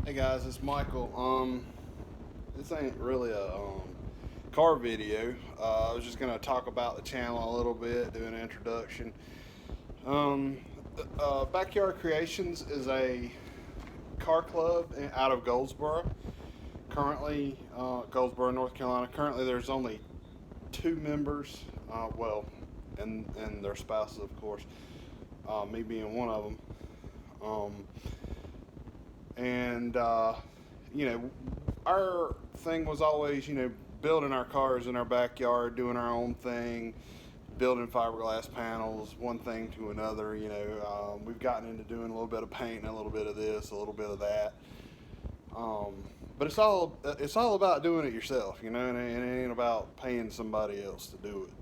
Hey guys, it's Michael. This ain't really a car video. I was just gonna talk about the channel a little bit, do an introduction. Um, Backyard Creations is a car club out of Goldsboro. Currently, Goldsboro, North Carolina. Currently, there's only two members. And their spouses, of course. Me being one of them. Um, and our thing was always, building our cars in our backyard, doing our own thing, building fiberglass panels, one thing to another. We've gotten into doing a little bit of painting, a little bit of this, a little bit of that. But it's all about doing it yourself, and it ain't about paying somebody else to do it.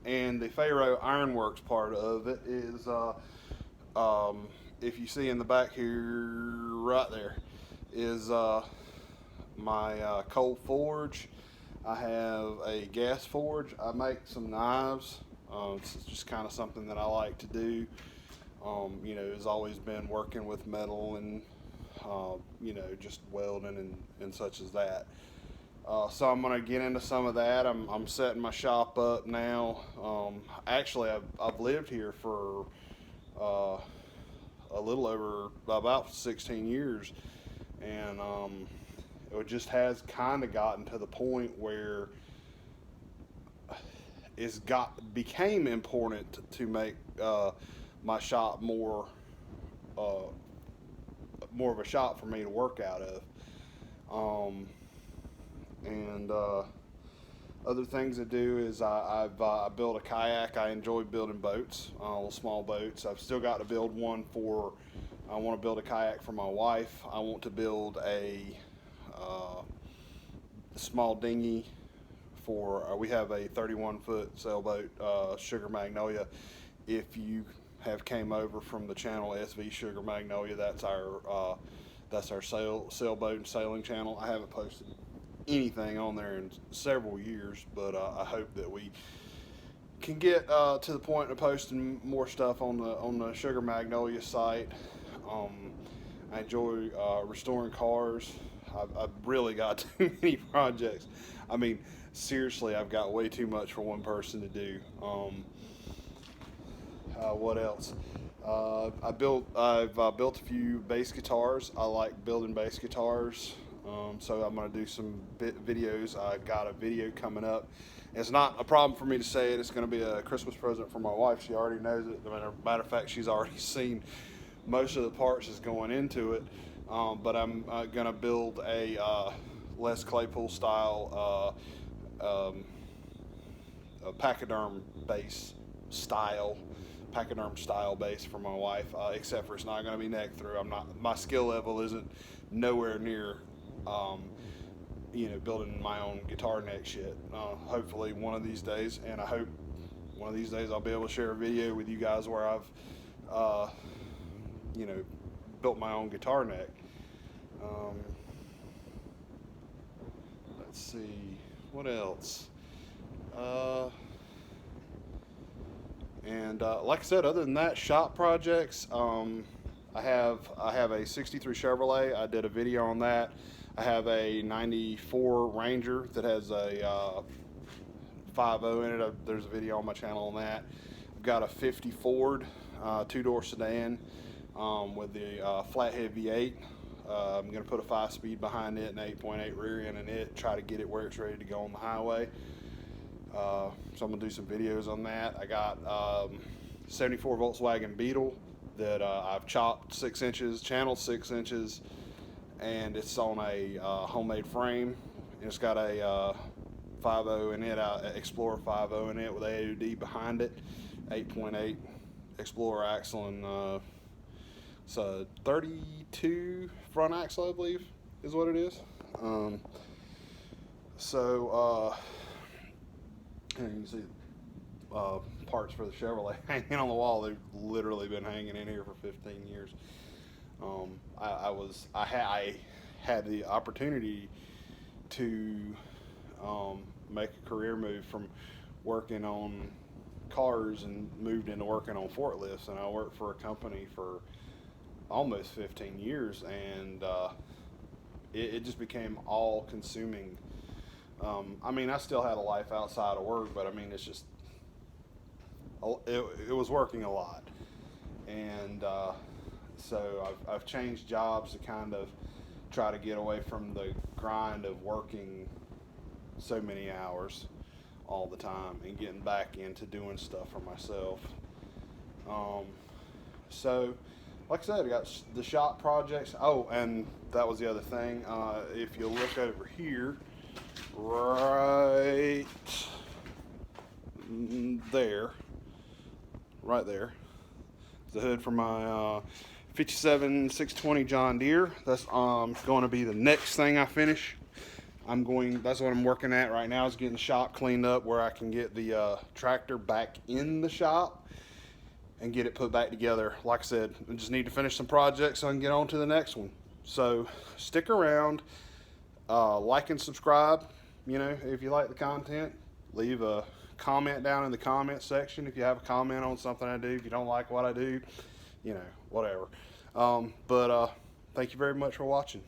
And the Faro Ironworks part of it is, if you see in the back here, right there, is my coal forge. I have a gas forge. I make some knives. It's just kind of something that I like to do. It's always been working with metal and, just welding and such as that. So I'm going to get into some of that. I'm setting my shop up now. Actually, I've lived here for a little over about 16 years, and it just has kind of gotten to the point where became important to make my shop more of a shop for me to work out of. And Other things I do is I've built a kayak. I enjoy building boats, little small boats. I've still got to build one I want to build a kayak for my wife. I want to build a small dinghy we have a 31-foot sailboat, Sugar Magnolia. If you have came over from the channel SV Sugar Magnolia, that's our sailboat and sailing channel. I haven't posted anything on there in several years, but I hope that we can get to the point of posting more stuff on the Sugar Magnolia site. I enjoy restoring cars. I've really got too many projects. I mean, seriously, I've got way too much for one person to do. What else? I've built a few bass guitars. I like building bass guitars. So I'm going to do some videos. I got a video coming up. It's not a problem for me to say it. It's going to be a Christmas present for my wife. She already knows it. Matter of fact, she's already seen most of the parts that's going into it. But I'm going to build a Les Claypool style a pachyderm bass style. Pachyderm style bass for my wife, except for it's not going to be neck through. My skill level isn't nowhere near building my own guitar neck shit. Hopefully one of these days, and I hope one of these days I'll be able to share a video with you guys where I've built my own guitar neck. Let's see what else. Like I said, other than that, shop projects. I have a '63 Chevrolet. I did a video on that. I have a '94 Ranger that has a 5.0 in it. There's a video on my channel on that. I've got a '50 Ford two-door sedan with the flathead V8. I'm going to put a 5-speed behind it and 8.8 rear end in it. Try to get it where it's ready to go on the highway. So I'm going to do some videos on that. I got 74 Volkswagen Beetle that I've chopped 6 inches, channeled 6 inches, and it's on a homemade frame. And it's got a 5.0 in it, Explorer 5.0 in it with AOD behind it, 8.8 Explorer axle, and it's a 32 front axle, I believe, is what it is. And you can see parts for the Chevrolet hanging on the wall. They've literally been hanging in here for 15 years. I had the opportunity to make a career move from working on cars and moved into working on forklifts, and I worked for a company for almost 15 years, and it just became all consuming. I mean, I still had a life outside of work, but I mean, it's just, it was working a lot. And so I've changed jobs to kind of try to get away from the grind of working so many hours all the time and getting back into doing stuff for myself. So, like I said, I got the shop projects. Oh, and that was the other thing. If you look over here, right there, right there, the hood for my 57 620 John Deere. That's going to be the next thing I finish. That's what I'm working at right now, is getting the shop cleaned up where I can get the tractor back in the shop and get it put back together. Like I said, I just need to finish some projects so I can get on to the next one. So stick around, like and subscribe. You know, if you like the content, leave a comment down in the comment section if you have a comment on something I do. If you don't like what I do, you know, whatever. But thank you very much for watching.